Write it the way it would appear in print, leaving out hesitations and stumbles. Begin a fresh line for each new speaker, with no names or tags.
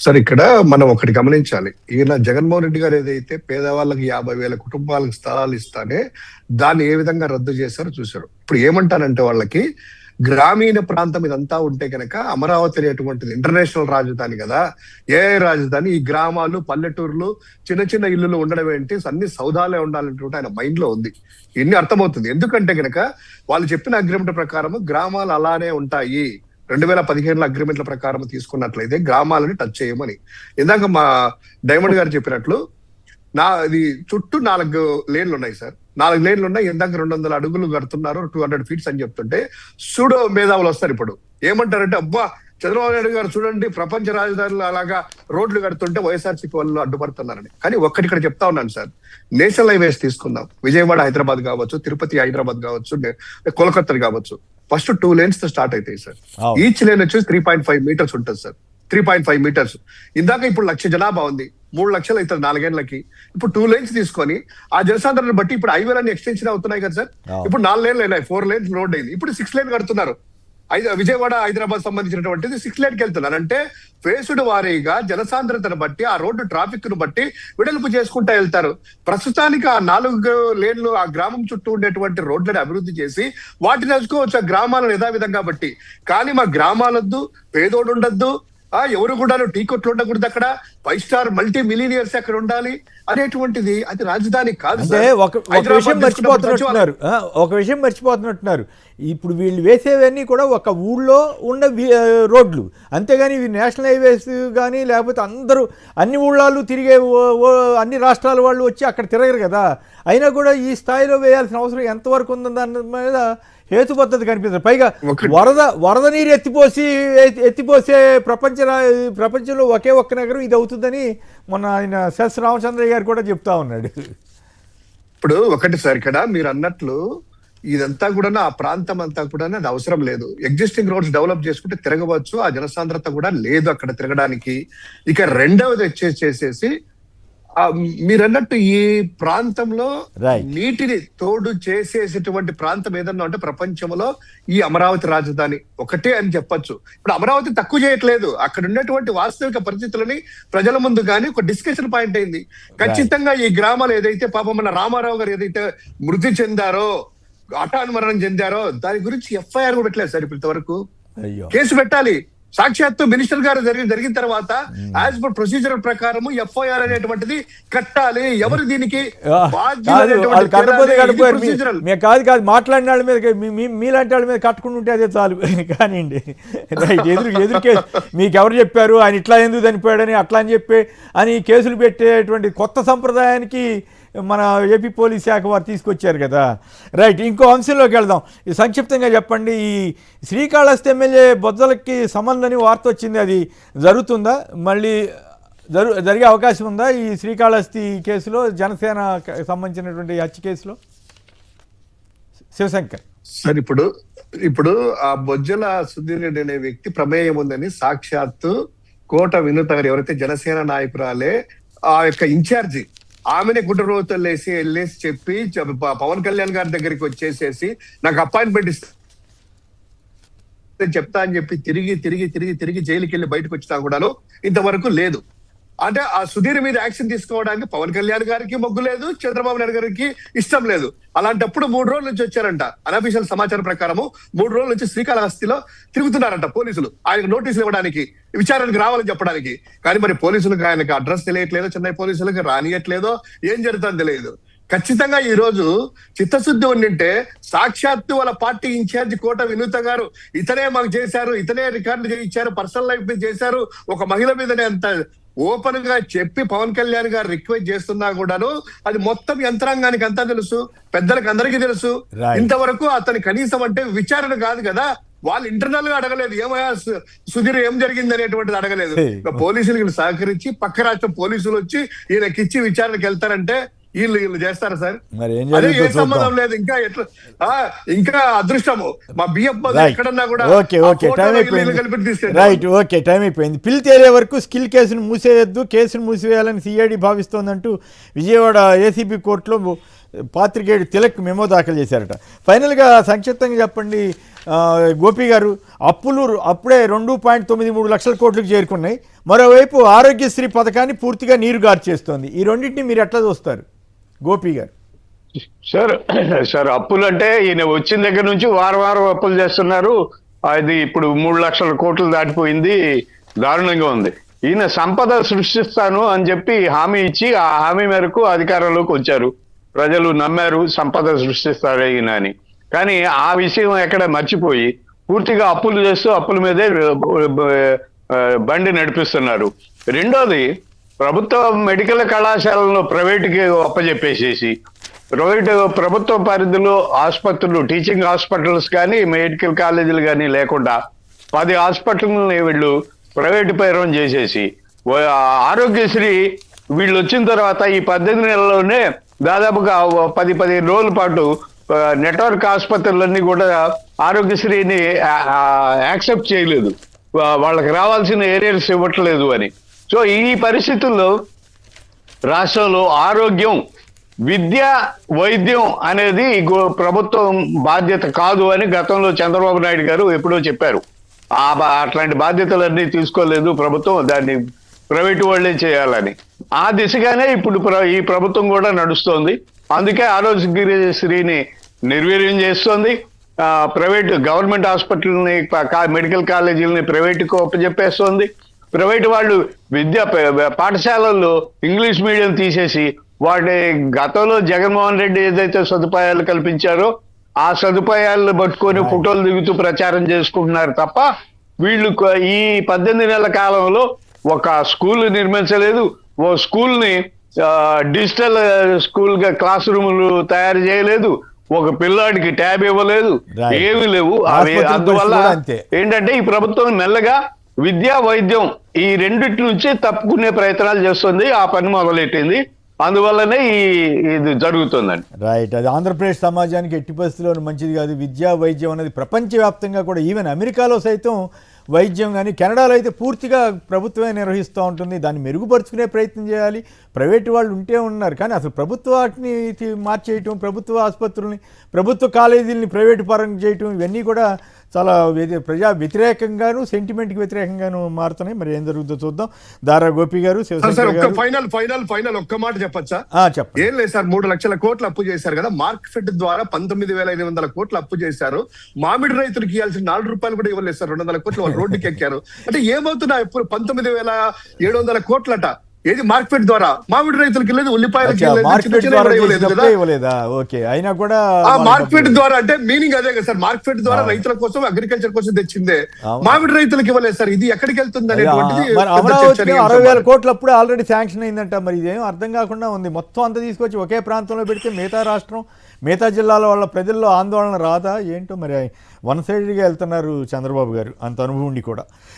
Sir ఇక్కడ మనం ఒకటి గమనించాలి. ఈయన జగన్మోహన్ రెడ్డి గారు ఏదైతే పేదవాళ్ళకి 50,000 కుటుంబాలకు స్థలాలు ఇస్తానే దాన్ని ఏ విధంగా రద్దు చేశారో చూశారు. ఇప్పుడు ఏమంటానంటే వాళ్ళకి గ్రామీణ ప్రాంతం ఇదంతా ఉంటే కనుక అమరావతి అనేటువంటిది ఇంటర్నేషనల్ రాజధాని కదా, ఏ రాజధాని, ఈ గ్రామాలు పల్లెటూర్లు చిన్న చిన్న ఇల్లులు ఉండడం ఏంటి, అన్ని సౌదాలే ఉండాలంటే ఆయన మైండ్ లో ఉంది. ఇన్ని అర్థమవుతుంది. ఎందుకంటే కనుక వాళ్ళు చెప్పిన అగ్రిమెంట్ ప్రకారం గ్రామాలు అలానే ఉంటాయి. 2015 అగ్రిమెంట్ల ప్రకారం తీసుకున్నట్లయితే గ్రామాలని టచ్ చేయమని ఇందాక మా డైమండ్ గారు చెప్పినట్లు ఇది చుట్టూ 4 లేన్లు ఉన్నాయి సార్. 4 లేన్లు ఉన్నాయి. ఇందాక 200 అడుగులు కడుతున్నారు, 200 ఫీట్స్ అని చెప్తుంటే సూడో మేధావులు వస్తారు. ఇప్పుడు ఏమంటారంటే, అబ్బా చంద్రబాబు నాయుడు గారు చూడండి ప్రపంచ రాజధానులు అలాగా రోడ్లు కడుతుంటే వైఎస్ఆర్సీపీ వాళ్ళు అడ్డుపడుతున్నారని. కానీ ఒక్కటి ఇక్కడ చెప్తా ఉన్నాను సార్, నేషనల్ హైవేస్ తీసుకుందాం. విజయవాడ హైదరాబాద్ కావచ్చు, తిరుపతి హైదరాబాద్ కావచ్చు, కోల్కతా కావచ్చు. ఫస్ట్ 2 lanes తో స్టార్ట్ అవుతాయి సార్. ఈచ్ లేన్ వచ్చేసి 3.5 meters ఉంటుంది సార్. 3.5 meters. ఇందాక ఇప్పుడు 1,00,000 జనాభా ఉంది, 3 లక్షలు అవుతుంది 4 ఏళ్లకి. ఇప్పుడు 2 lanes తీసుకొని ఆ జనసాంద్రతను బట్టి ఇప్పుడు హైవేలన్నీ ఎక్స్టెన్షన్ అవుతున్నాయి కదా సార్. ఇప్పుడు 4 lanes అయినాయి, 4 lanes రోడ్ అయింది. ఇప్పుడు 6 lane కడుతున్నారు. విజయవాడ హైదరాబాద్ సంబంధించినటువంటిది 6 lane వెళ్తున్నారు. అంటే ఫేసుడు వారీగా జనసాంద్రతను బట్టి ఆ రోడ్డు ట్రాఫిక్ ను బట్టి విడల్పు చేసుకుంటా వెళ్తారు. ప్రస్తుతానికి ఆ 4 lanes ఆ గ్రామం చుట్టూ ఉండేటువంటి రోడ్లను అభివృద్ధి చేసి వాటిని నడుచుకోవచ్చు ఆ గ్రామాలను యథావిధంగా బట్టి. కానీ మా గ్రామాలొద్దు, పేదోడు ఉండద్దు, ఎవరు కూడా టీ కొట్లు ఉండకూడదు, అక్కడ 5 star మల్టీ మిలీనియర్స్ అక్కడ ఉండాలి అనేటువంటిది అది రాజధాని కాదు.
ఒక విషయం మర్చిపోతున్నట్టున్నారు. ఇప్పుడు వీళ్ళు వేసేవన్నీ కూడా ఒక ఊళ్ళో ఉన్న రోడ్లు, అంతేగాని ఇవి నేషనల్ హైవేస్ కానీ లేకపోతే అందరూ అన్ని ఊళ్ళాలు తిరిగే అన్ని రాష్ట్రాల వాళ్ళు వచ్చి అక్కడ తిరగరు కదా. అయినా కూడా ఈ స్థాయిలో వేయాల్సిన అవసరం ఎంతవరకు ఉందని దాని మీద హేతు పద్ధతి కనిపిస్తుంది. పైగా వరద నీరు ఎత్తిపోసే ప్రపంచంలో ఒకే ఒక్క నగరం ఇది అవుతుందని మొన్న ఆయన సెస్ రామచంద్రయ్య గారు కూడా చెప్తా ఉన్నాడు.
ఇప్పుడు ఒకటి సార్, ఇక్కడ మీరు అన్నట్లు ఇదంతా కూడా ఆ ప్రాంతం అంతా కూడా అది అవసరం లేదు. ఎగ్జిస్టింగ్ రోడ్స్ డెవలప్ చేసుకుంటే తిరగవచ్చు, ఆ జనసాంద్రత కూడా లేదు అక్కడ తిరగడానికి. ఇక రెండవది వచ్చేసేసి మీరు అన్నట్టు ఈ ప్రాంతంలో నీటిని తోడు చేసేసేటువంటి ప్రాంతం ఏదన్నా అంటే ప్రపంచంలో ఈ అమరావతి రాజధాని ఒకటే అని చెప్పొచ్చు. ఇప్పుడు అమరావతి తక్కువ చేయట్లేదు, అక్కడ ఉన్నటువంటి వాస్తవిక పరిస్థితులని ప్రజల ముందు కానీ ఒక డిస్కషన్ పాయింట్ అయింది. ఖచ్చితంగా ఈ గ్రామాలు ఏదైతే పాపం మన రామారావు గారు ఏదైతే మృతి చెందారో, మరణం చెందారో దాని గురించి ఎఫ్ఐఆర్ కూడా పెట్టలేదు సార్ ఇప్పటి కేసు పెట్టాలి. సాక్షాత్తు మినిస్టర్ గారు జరిగిన తర్వాత యాజ్ పర్ ప్రొసీజర్ ప్రకారం ఎఫ్ఐఆర్ అనేటువంటిది కట్టాలి. ఎవరు దీనికి
కాదు మాట్లాడిన వాళ్ళ మీద మీలాంటి వాళ్ళ మీద కట్టుకుంటుంటే అదే చాలు. కానివ్వండి, ఎదురు కేసు మీకు ఎవరు చెప్పారు ఆయన ఇట్లా ఎందుకు చనిపోయాడని అట్లా అని చెప్పి అని కేసులు పెట్టేటువంటి కొత్త సంప్రదాయానికి మన ఏపీ పోలీస్ శాఖ వారు తీసుకొచ్చారు కదా. రైట్, ఇంకో అంశంలోకి వెళ్దాం. సంక్షిప్తంగా చెప్పండి, ఈ శ్రీకాళహస్తి ఎమ్మెల్యే బొజ్జలకి సంబంధం వార్త వచ్చింది, అది జరుగుతుందా? మళ్ళీ జరిగే అవకాశం ఉందా ఈ శ్రీకాళహస్తి కేసులో, జనసేన సంబంధించినటువంటి హత్య కేసులో? శివశంకర్
సార్, ఇప్పుడు ఆ బొజ్జల సుధీర్ రెడ్డి అనే వ్యక్తి ప్రమేయం ఉందని సాక్షాత్తు కోట వినూత గారు ఎవరైతే జనసేన నాయకురాలే ఆ యొక్క ఇన్ఛార్జి ఆమెనే గుడ్డ రోజులు వెళ్ళేసి చెప్పి పవన్ కళ్యాణ్ గారి దగ్గరికి వచ్చేసేసి నాకు అపాయింట్మెంట్ ఇస్తే చెప్తా అని చెప్పి తిరిగి జైలుకి వెళ్ళి బయటకు వచ్చినా కూడాను ఇంతవరకు లేదు. అంటే ఆ సుధీర్ మీద యాక్షన్ తీసుకోవడానికి పవన్ కళ్యాణ్ గారికి మొగ్గు లేదు, చంద్రబాబు నాయుడు గారికి ఇష్టం లేదు. అలాంటప్పుడు 3 రోజుల నుంచి వచ్చారంట. అనఫీషియల్ సమాచారం ప్రకారము 3 రోజుల నుంచి శ్రీకాళహస్తిలో తిరుగుతున్నారంట పోలీసులు ఆయనకు నోటీసులు ఇవ్వడానికి, విచారణకు రావాలని చెప్పడానికి. కానీ మరి పోలీసులకు ఆయనకు అడ్రస్ తెలియట్లేదో, చెన్నై పోలీసులకు రానియట్లేదో, ఏం జరుగుతుందో తెలియదు. ఖచ్చితంగా ఈ రోజు చిత్తశుద్ధి ఉండింటే సాక్షాత్తు వాళ్ళ పార్టీ ఇన్ఛార్జి కోట వినూత గారు ఇతనే మాకు చేశారు, ఇతనే రికార్డు చేయించారు, పర్సనల్ లైఫ్ మీద చేశారు, ఒక మహిళ మీదనే అంత ఓపెన్ గా చెప్పి పవన్ కళ్యాణ్ గారు రిక్వెస్ట్ చేస్తున్నా కూడాను అది మొత్తం యంత్రాంగానికి అంతా తెలుసు, పెద్దలకు అందరికీ తెలుసు. ఇంతవరకు అతని కనీసం అంటే విచారణ కాదు కదా, వాళ్ళు ఇంటర్నల్ గా అడగలేదు ఏమయ్యా సుధీర్ ఏం జరిగింది అనేటువంటిది అడగలేదు. పోలీసులకు సహకరించి పక్క రాష్ట్రం పోలీసులు వచ్చి ఈయనకిచ్చి విచారణకు వెళ్తారంటే వీళ్ళు చేస్తారు సార్. అదే ఏ సంబంధం లేదు. ఇంకా ఎట్లా ఇంకా అదృష్టము మా బిఎఫ్ ఎక్కడన్నా కూడా
రైట్. ఓకే, టైం అయిపోయింది. పిల్ తేలే వరకు స్కిల్ కేసును మూసేయొద్దు, కేసును మూసివేయాలని సిఐడి భావిస్తోందంటూ విజయవాడ ఏసీబీ కోర్టులో పాత్రికేయుడు తిలక్ మెమో దాఖలు చేశారట. ఫైనల్గా సంక్షిప్తంగా చెప్పండి, గోపి గారు, అప్పులు అప్పుడే 2.93 లక్షల కోట్లకు చేరుకున్నాయి. మరోవైపు ఆరోగ్యశ్రీ పథకాన్ని పూర్తిగా నీరుగార్చేస్తోంది. ఈ రెండింటిని మీరు ఎట్లా చూస్తారు గోపి గారు?
సార్ అప్పులు అంటే ఈయన వచ్చిన దగ్గర నుంచి వారం అప్పులు చేస్తున్నారు. అది ఇప్పుడు 3 లక్షల కోట్లు దాటిపోయింది. దారుణంగా ఉంది. ఈయన సంపద సృష్టిస్తాను అని చెప్పి హామీ ఇచ్చి ఆ హామీ మేరకు అధికారంలోకి వచ్చారు. ప్రజలు నమ్మారు సంపద సృష్టిస్తారు ఈయన అని. కానీ ఆ విషయం ఎక్కడ మర్చిపోయి పూర్తిగా అప్పులు చేస్తూ అప్పుల మీదే బండి నడిపిస్తున్నారు. రెండోది, ప్రభుత్వ మెడికల్ కళాశాలను ప్రైవేటుకి అప్పచెప్పేసేసి ప్రభుత్వ పరిధిలో ఆసుపత్రులు, టీచింగ్ హాస్పిటల్స్ కానీ మెడికల్ కాలేజీలు కానీ లేకుండా 10 హాస్పిటల్ని వీళ్ళు ప్రైవేటు పైరం చేసేసి, ఆరోగ్యశ్రీ వీళ్ళు వచ్చిన తర్వాత ఈ 18 నెలల్లోనే దాదాపుగా 10-15 రోజుల పాటు నెట్వర్క్ ఆసుపత్రులన్నీ కూడా ఆరోగ్యశ్రీని యాక్సెప్ట్ చేయలేదు. వాళ్ళకి రావాల్సిన ఏరియాస్ ఇవ్వట్లేదు అని. సో ఈ పరిస్థితుల్లో రాష్ట్రంలో ఆరోగ్యం, విద్య, వైద్యం అనేది ప్రభుత్వం బాధ్యత కాదు అని గతంలో చంద్రబాబు నాయుడు గారు ఎప్పుడో చెప్పారు. అట్లాంటి బాధ్యతలన్నీ తీసుకోలేదు ప్రభుత్వం, దాన్ని ప్రైవేటు వాళ్ళే చేయాలని. ఆ దిశగానే ఇప్పుడు ఈ ప్రభుత్వం కూడా నడుస్తోంది. అందుకే ఆరోగ్యశ్రీని నిర్వీర్యం చేస్తోంది. గవర్నమెంట్ హాస్పిటల్ని, మెడికల్ కాలేజీలని ప్రైవేటుకు అప్పచెప్పేస్తోంది. ప్రైవేటు వాళ్ళు పాఠశాలల్లో ఇంగ్లీష్ మీడియం తీసేసి వాటి గతంలో జగన్మోహన్ రెడ్డి ఏదైతే సదుపాయాలు కల్పించారో ఆ సదుపాయాలను పట్టుకొని ఫోటోలు దిగుతూ ప్రచారం చేసుకుంటున్నారు తప్ప వీళ్ళు ఈ 18 నెలల కాలంలో ఒక స్కూల్ నిర్మించలేదు. ఓ స్కూల్ని డిజిటల్ స్కూల్ గా క్లాస్ రూములు తయారు చేయలేదు. ఒక పిల్లాడికి ట్యాబ్ ఇవ్వలేదు. ఏమీ లేవు. అందువల్ల ఏంటంటే ఈ ప్రభుత్వం మెల్లగా విద్య, వైద్యం ఈ రెండిటి నుంచి తప్పుకునే ప్రయత్నాలు చేస్తుంది. ఆ పని మొదలెట్టింది. అందువల్లనే ఇది జరుగుతుందండి.
రైట్. అది ఆంధ్రప్రదేశ్ సమాజానికి ఎట్టి పరిస్థితుల్లో మంచిది కాదు. విద్యా, వైద్యం అనేది ప్రపంచవ్యాప్తంగా కూడా, ఈవెన్ అమెరికాలో సైతం వైద్యం కానీ, కెనడాలో అయితే పూర్తిగా ప్రభుత్వమే నిర్వహిస్తూ ఉంటుంది. దాన్ని మెరుగుపరుచుకునే ప్రయత్నం చేయాలి. ప్రైవేటు వాళ్ళు ఉంటే ఉన్నారు, కానీ అసలు ప్రభుత్వాన్ని మార్చేయటం, ప్రభుత్వ ఆసుపత్రుల్ని, ప్రభుత్వ కాలేజీలని ప్రైవేటు పరం చేయటం, ఇవన్నీ కూడా చాలా ప్రజా వ్యతిరేకంగాను, సెంటిమెంట్కి వ్యతిరేకంగాను మారుతున్నాయి. మరి ఏం జరుగుతుందో చూద్దాం. దారా గోపి గారు,
ఫైనల్ ఒక్క మాట చెప్పచ్చా?
చెప్పండి.
ఏం లేదు సార్, 3 లక్షల కోట్లు అప్పు చేశారు కదా. మార్క్ ఫెడ్ ద్వారా 19,500 కోట్లు అప్పు చేశారు. మామిడి రైతులకు ఇవ్వాల్సిన 4 రూపాయలు కూడా ఇవ్వలేదు సార్. 200 కోట్లు వాళ్ళు రోడ్డుకి ఎక్కారు. అంటే ఏమవుతున్నా ఎప్పుడు 19,700 కోట్లట. ఏది మార్కెట్ ద్వారా మామిడి రైతులకి లేదు, ఉల్లిపాయలకి
ఇవ్వలేదా? ఓకే. అయినా కూడా
మార్కెట్ ద్వారా అంటే మీనింగ్ అదే కదా సార్. మార్కెట్ ద్వారా రైతుల కోసం, అగ్రికల్చర్ కోసం తెచ్చిందే, మామిడి రైతులకు ఇవ్వలేదు సార్. ఇది ఎక్కడికి వెళ్తుంది అనేటువంటిది.
అమరావతికి 60,000 కోట్లు అప్పుడే ఆల్రెడీ శాంక్షన్ అయిందంట. మరి ఇదేం అర్థం కాకుండా ఉంది. మొత్తం అంతా తీసుకొచ్చి ఒకే ప్రాంతంలో పెడితే మిగతా రాష్ట్రం, మిగతా జిల్లాల వాళ్ళ ప్రజల్లో ఆందోళన రాదా ఏంటో? మరి వన్ సైడ్గా వెళ్తున్నారు చంద్రబాబు గారు, అంత అనుభవం ఉండి కూడా.